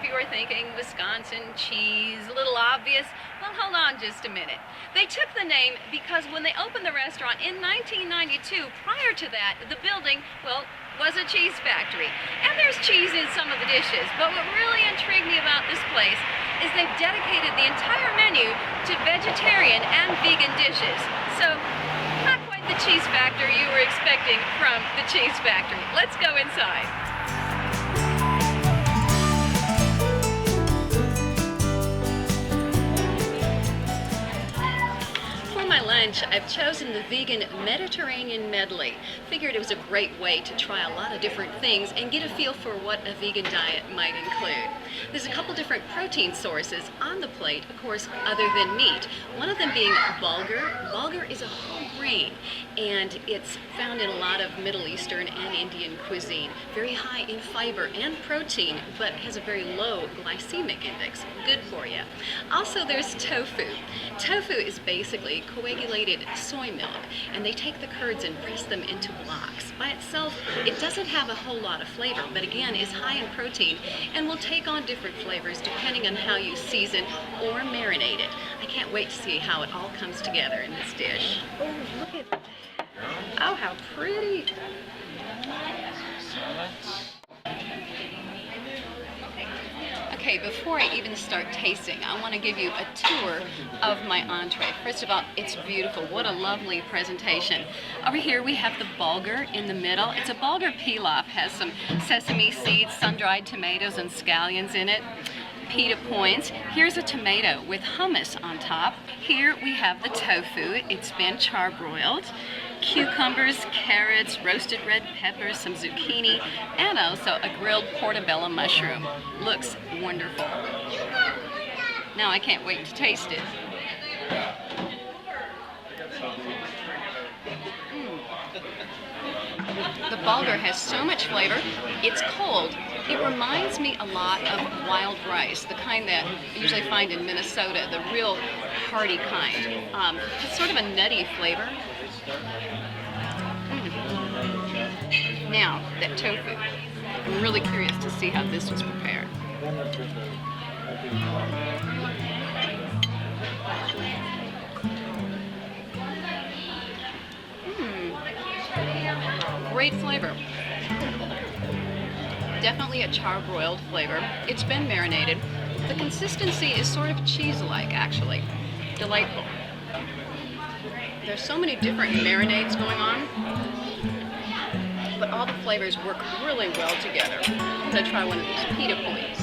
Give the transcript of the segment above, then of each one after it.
you are thinking Wisconsin cheese, a little obvious. Well, hold on just a minute. They took the name because when they opened the restaurant in 1992, prior to that, the building, well, was a cheese factory. And there's cheese in some of the dishes, but what really intrigued me about this place is they've dedicated the entire menu to vegetarian and vegan dishes. So, not quite the cheese factory you were expecting from the cheese factory. Let's go inside. Lunch, I've chosen the vegan Mediterranean medley. Figured it was a great way to try a lot of different things and get a feel for what a vegan diet might include. There's a couple different protein sources on the plate, of course, other than meat. One of them being bulgur. Bulgur is a whole grain, and it's found in a lot of Middle Eastern and Indian cuisine. Very high in fiber and protein, but has a very low glycemic index. Good for you. Also, there's tofu. Tofu is basically coagulated soy milk, and they take the curds and press them into blocks. By itself, it doesn't have a whole lot of flavor, but again is high in protein and will take on different flavors depending on how you season or marinate it. I can't wait to see how it all comes together in this dish. Oh, look at that. Oh, how pretty. Okay, before I even start tasting, I want to give you a tour of my entree. First of all, it's beautiful. What a lovely presentation. Over here we have the bulgur in the middle. It's a bulgur pilaf, has some sesame seeds, sun-dried tomatoes, and scallions in it. Pita points. Here's a tomato with hummus on top. Here we have the tofu. It's been charbroiled. Cucumbers, carrots, roasted red peppers, some zucchini, and also a grilled portobello mushroom. Looks wonderful. Now I can't wait to taste it. The bulgur has so much flavor. It's cold. It reminds me a lot of wild rice, the kind that you usually find in Minnesota, the real hearty kind. It's sort of a nutty flavor. Now, that tofu. I'm really curious to see how this was prepared. Great flavor. Definitely a charbroiled flavor. It's been marinated. The consistency is sort of cheese-like, actually. Delightful. There's so many different marinades going on, but all the flavors work really well together. I'm going to try one of these pita points.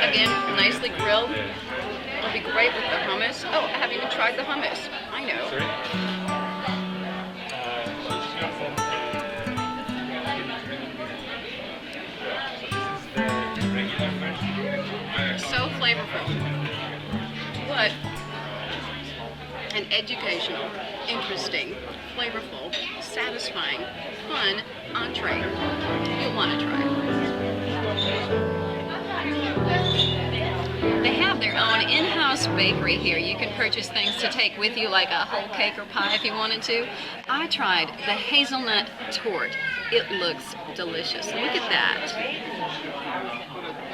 Again, nicely grilled. It'll be great with the hummus. Oh, I haven't even tried the hummus. I know. So flavorful. What an educational, interesting, flavorful, satisfying, fun entree. You'll want to try it. They have their own in-house bakery here. You can purchase things to take with you, like a whole cake or pie if you wanted to. I tried the hazelnut torte. It looks delicious. Look at that.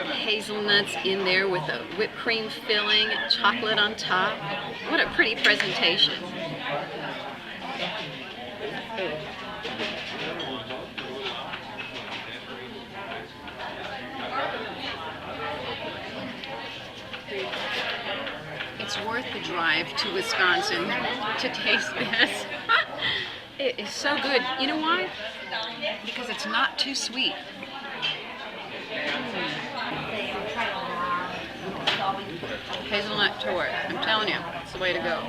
Hazelnuts in there with a whipped cream filling, chocolate on top. What a pretty presentation. It's worth the drive to Wisconsin to taste this. It is so good. You know why? Because it's not too sweet. Hazelnut torte. I'm telling you, it's the way to go.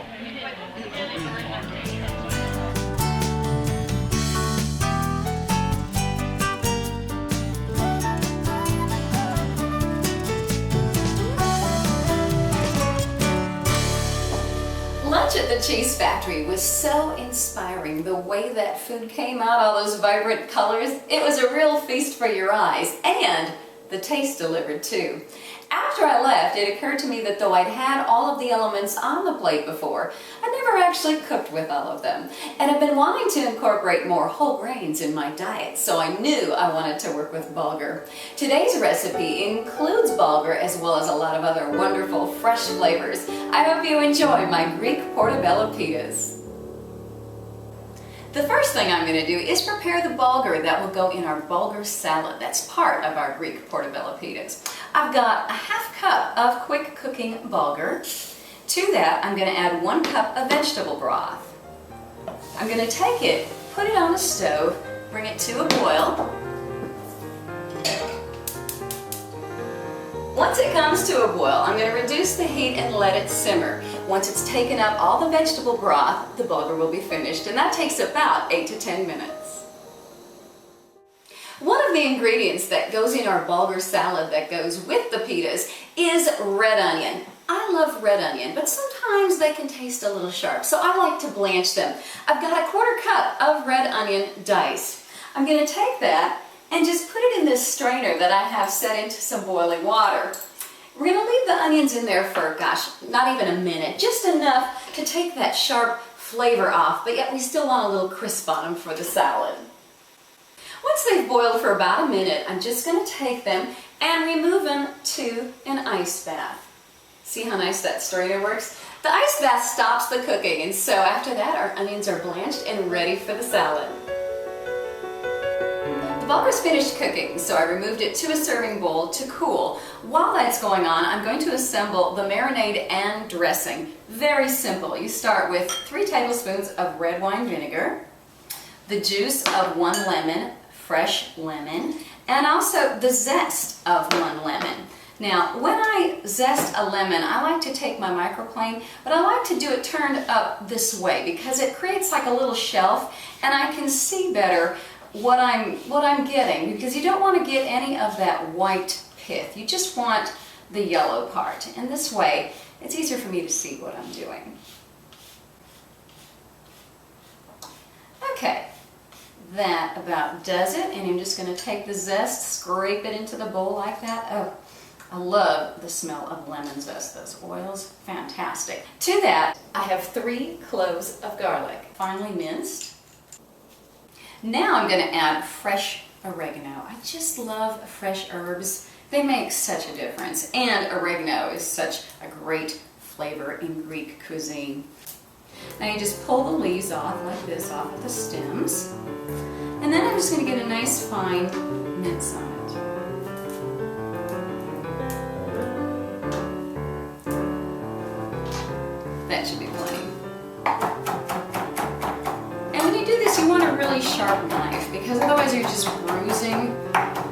Lunch at the Cheese Factory was so inspiring. The way that food came out, all those vibrant colors, it was a real feast for your eyes, and the taste delivered too. After I left, it occurred to me that though I'd had all of the elements on the plate before, I never actually cooked with all of them. And I've been wanting to incorporate more whole grains in my diet, so I knew I wanted to work with bulgur. Today's recipe includes bulgur as well as a lot of other wonderful fresh flavors. I hope you enjoy my Greek portobello pitas. The first thing I'm going to do is prepare the bulgur that will go in our bulgur salad. That's part of our Greek portobello pitas. I've got a half cup of quick cooking bulgur. To that, I'm going to add 1 cup of vegetable broth. I'm going to take it, put it on the stove, bring it to a boil. Once it comes to a boil, I'm going to reduce the heat and let it simmer. Once it's taken up all the vegetable broth, the bulgur will be finished, and that takes about 8 to 10 minutes. One of the ingredients that goes in our bulgur salad that goes with the pitas is red onion. I love red onion, but sometimes they can taste a little sharp, so I like to blanch them. I've got a 1/4 cup of red onion diced. I'm going to take that and just put it in this strainer that I have set into some boiling water. We're going to leave the onions in there for, gosh, not even a minute, just enough to take that sharp flavor off, but yet we still want a little crisp on them for the salad. Once they've boiled for about a minute, I'm just going to take them and remove them to an ice bath. See how nice that strainer works? The ice bath stops the cooking, and so after that our onions are blanched and ready for the salad. The bulgur's finished cooking, so I removed it to a serving bowl to cool. While that's going on, I'm going to assemble the marinade and dressing. Very simple. You start with 3 tablespoons of red wine vinegar, the juice of 1 lemon, fresh lemon, and also the zest of 1 lemon. Now, when I zest a lemon, I like to take my microplane, but I like to do it turned up this way because it creates like a little shelf and I can see better what I'm getting, because you don't want to get any of that white pith. You just want the yellow part, and this way it's easier for me to see what I'm doing. Okay, that about does it, and I'm just going to take the zest, scrape it into the bowl like that. Oh, I love the smell of lemon zest. Those oils, fantastic. To that, I have 3 cloves of garlic, finely minced. Now I'm going to add fresh oregano. I just love fresh herbs. They make such a difference, and oregano is such a great flavor in Greek cuisine. Now you just pull the leaves off like this, off of the stems, and then I'm just going to get a nice fine mince on it. That should be plenty. You want a really sharp knife, because otherwise you're just bruising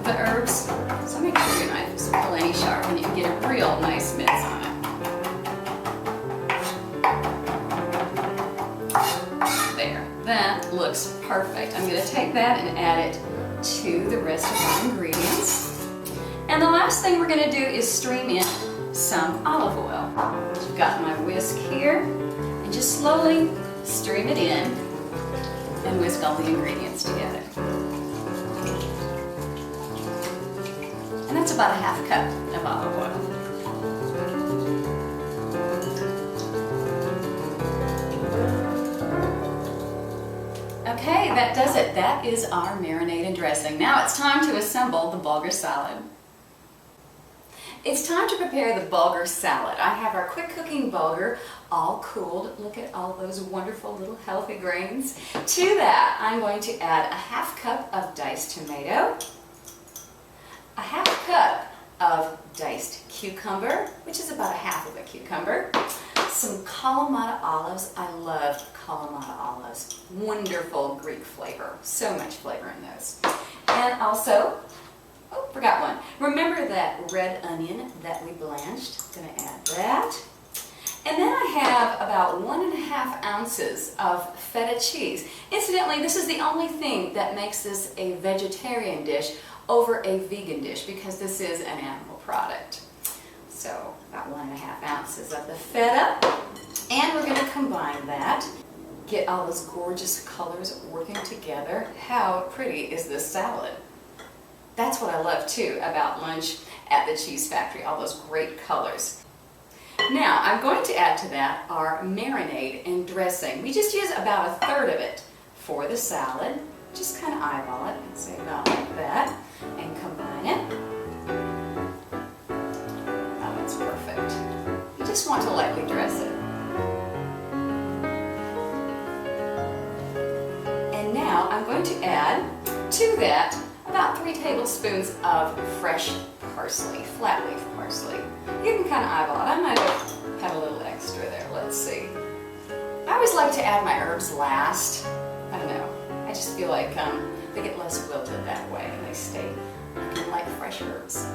the herbs. So make sure your knife is plenty sharp and you can get a real nice mince on it. There, that looks perfect. I'm going to take that and add it to the rest of my ingredients. And the last thing we're going to do is stream in some olive oil. I've got my whisk here, and just slowly stream it in and whisk all the ingredients together. And that's about a half cup of olive oil. Okay, that does it. That is our marinade and dressing. Now it's time to assemble the bulgur salad. It's time to prepare the bulgur salad. I have our quick cooking bulgur all cooled. Look at all those wonderful little healthy grains. To that, I'm going to add a half cup of diced tomato, a half cup of diced cucumber, which is about a half of a cucumber, some Kalamata olives. I love Kalamata olives. Wonderful Greek flavor. So much flavor in those. And also, oh, forgot one. Remember that red onion that we blanched? I'm going to add that. And then I have about 1.5 ounces of feta cheese. Incidentally, this is the only thing that makes this a vegetarian dish over a vegan dish, because this is an animal product. So about 1.5 ounces of the feta. And we're going to combine that. Get all those gorgeous colors working together. How pretty is this salad? That's what I love too about lunch at the Cheese Factory, all those great colors. Now, I'm going to add to that our marinade and dressing. We just use about 1/3 of it for the salad. Just kind of eyeball it, and say about like that, and combine it. Oh, that's perfect. You just want to lightly dress it. And now I'm going to add to that about 3 tablespoons of fresh parsley, flat leaf parsley. You can kind of eyeball it. I might have had a little extra there. Let's see. I always like to add my herbs last. I don't know. I just feel like they get less wilted that way and they stay like fresh herbs.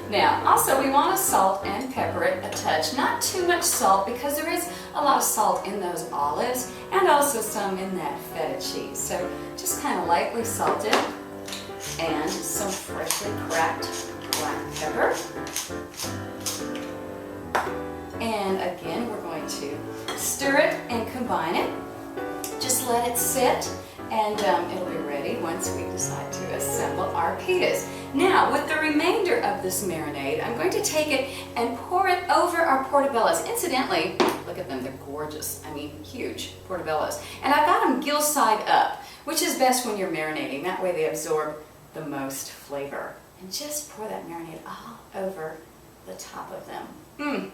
Now, also we want to salt and pepper it a touch. Not too much salt because there is a lot of salt in those olives and also some in that feta cheese. So just kind of lightly salt it, and some freshly cracked black pepper. And again, we're going to stir it and combine it. Just let it sit, and it'll be ready once we decide to assemble our pitas. Now, with the remainder of this marinade, I'm going to take it and pour it over our portobellos. Incidentally, look at them, they're gorgeous. I mean, huge portobellos. And I've got them gill side up, which is best when you're marinating. That way they absorb the most flavor. And just pour that marinade all over the top of them.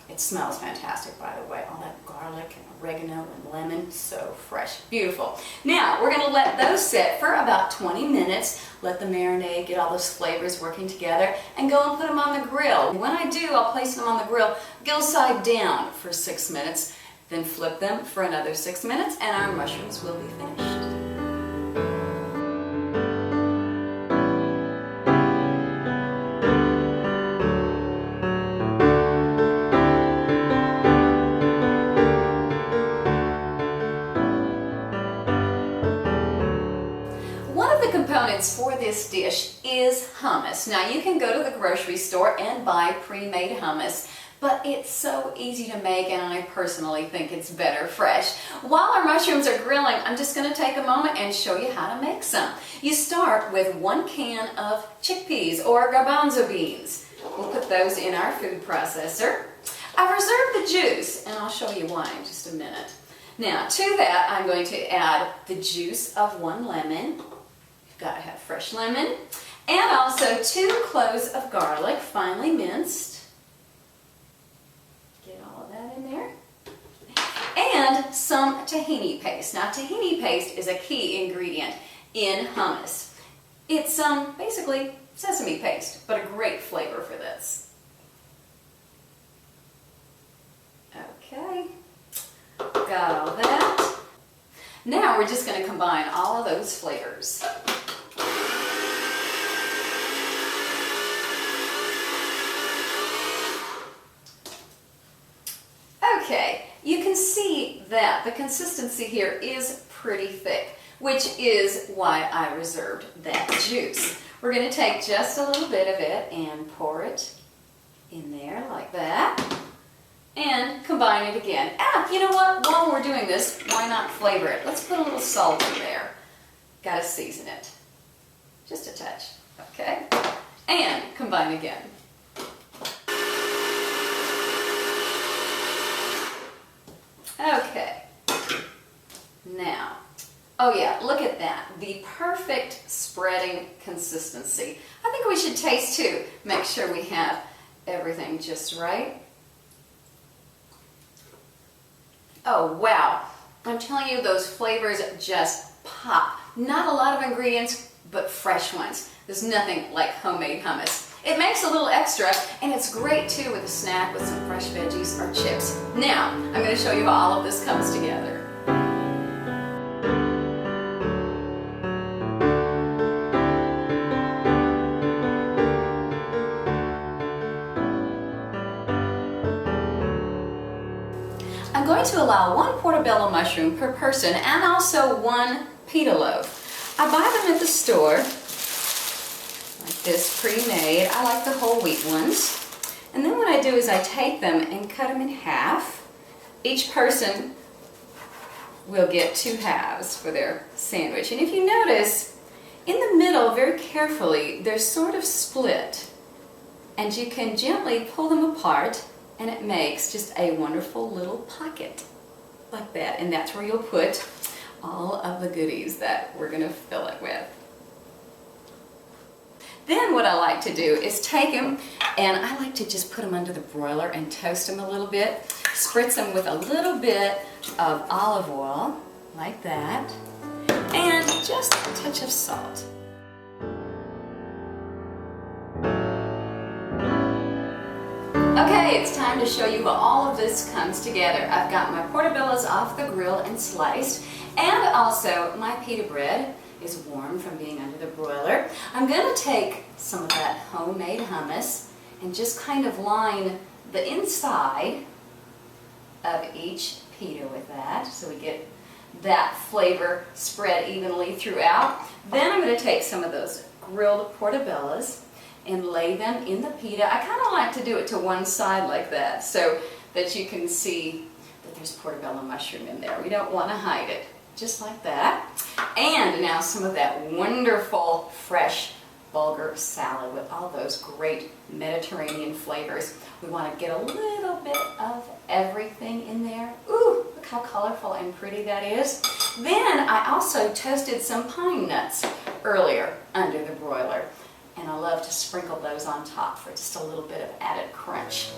It smells fantastic, by the way. All that garlic and oregano and lemon, so fresh, beautiful. Now, we're gonna let those sit for about 20 minutes, let the marinade get all those flavors working together, and go and put them on the grill. When I do, I'll place them on the grill, gill side down for 6 minutes, then flip them for another 6 minutes, and our mushrooms will be finished. For this dish is hummus. Now you can go to the grocery store and buy pre-made hummus, but it's so easy to make, and I personally think it's better fresh. While our mushrooms are grilling, I'm just going to take a moment and show you how to make some. You start with 1 can of chickpeas or garbanzo beans. We'll put those in our food processor. I've reserved the juice, and I'll show you why in just a minute. Now to that, I'm going to add the juice of 1 lemon. Gotta have fresh lemon, and also 2 cloves of garlic, finely minced. Get all of that in there. And some tahini paste. Now tahini paste is a key ingredient in hummus. It's basically sesame paste, but a great flavor for this. Okay, got all that. Now we're just going to combine all of those flavors. Okay, you can see that the consistency here is pretty thick, which is why I reserved that juice. We're going to take just a little bit of it and pour it in there like that, and combine it again. You know what? While we're doing this, why not flavor it? Let's put a little salt in there. Gotta season it. Just a touch, okay? And combine again. Okay, now, oh yeah, look at that, the perfect spreading consistency. I think we should taste too, make sure we have everything just right. Oh wow, I'm telling you, those flavors just pop. Not a lot of ingredients, but fresh ones. There's nothing like homemade hummus. It makes a little extra, and it's great too with a snack with some fresh veggies or chips. Now, I'm going to show you how all of this comes together. I'm going to allow 1 portobello mushroom per person and also 1 pita loaf. I buy them at the store. Like this, pre-made. I like the whole wheat ones. And then what I do is I take them and cut them in half. Each person will get 2 halves for their sandwich. And if you notice, In the middle, very carefully, they're sort of split, and you can gently pull them apart, and it makes just a wonderful little pocket like that, and that's where you'll put all of the goodies that we're going to fill it with. Then what I like to do is take them, and I like to just put them under the broiler and toast them a little bit. Spritz them with a little bit of olive oil, like that, and just a touch of salt. Okay, it's time to show you how all of this comes together. I've got my portobellos off the grill and sliced, and also my pita bread is warm from being under the broiler. I'm going to take some of that homemade hummus and just kind of line the inside of each pita with that, so we get that flavor spread evenly throughout. Then I'm going to take some of those grilled portobellos and lay them in the pita. I kind of like to do it to one side like that so that you can see that there's portobello mushroom in there. We don't want to hide it. Just like that. And now some of that wonderful fresh bulgur salad with all those great Mediterranean flavors. We want to get a little bit of everything in there. Ooh, look how colorful and pretty that is. Then I also toasted some pine nuts earlier under the broiler, and I love to sprinkle those on top for just a little bit of added crunch.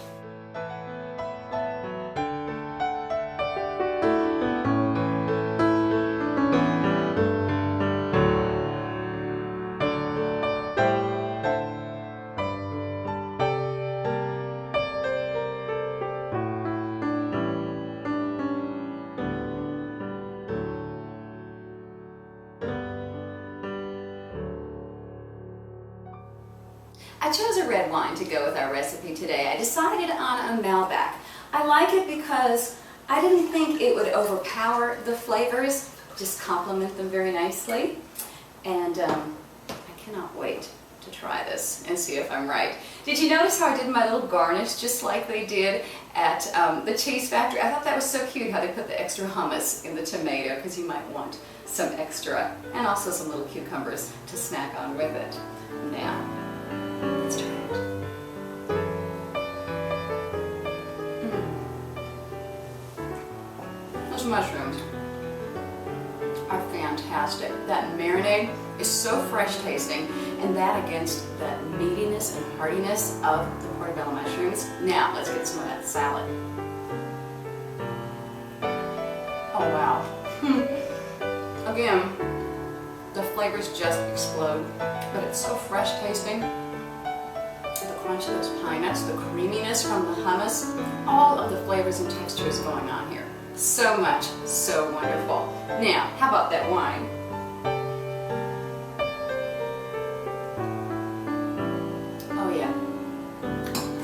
I chose a red wine to go with our recipe today. I decided on a Malbec. I like it because I didn't think it would overpower the flavors, just complement them very nicely. And I cannot wait to try this and see if I'm right. Did you notice how I did my little garnish just like they did at the cheese factory? I thought that was so cute how they put the extra hummus in the tomato, because you might want some extra, and also some little cucumbers to snack on with it. Now, let's try it. Those mushrooms are fantastic. That marinade is so fresh tasting, and that against the meatiness and heartiness of the portobello mushrooms. Now, let's get some of that salad. Oh wow. Again, the flavors just explode, but it's so fresh tasting. The crunch of those pine nuts, the creaminess from the hummus, all of the flavors and textures going on here. So much, so wonderful. Now, how about that wine? Oh yeah.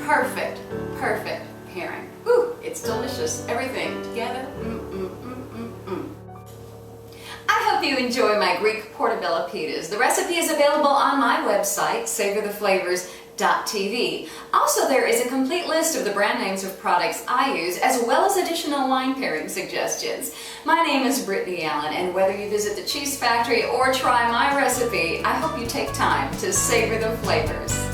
Perfect, perfect pairing. Ooh, it's delicious. Everything together. I hope you enjoy my Greek portobello pitas. The recipe is available on my website, savortheflavors.tv. Also, there is a complete list of the brand names of products I use, as well as additional wine pairing suggestions. My name is Brittany Allyn, and whether you visit the cheese factory or try my recipe, I hope you take time to savor the flavors.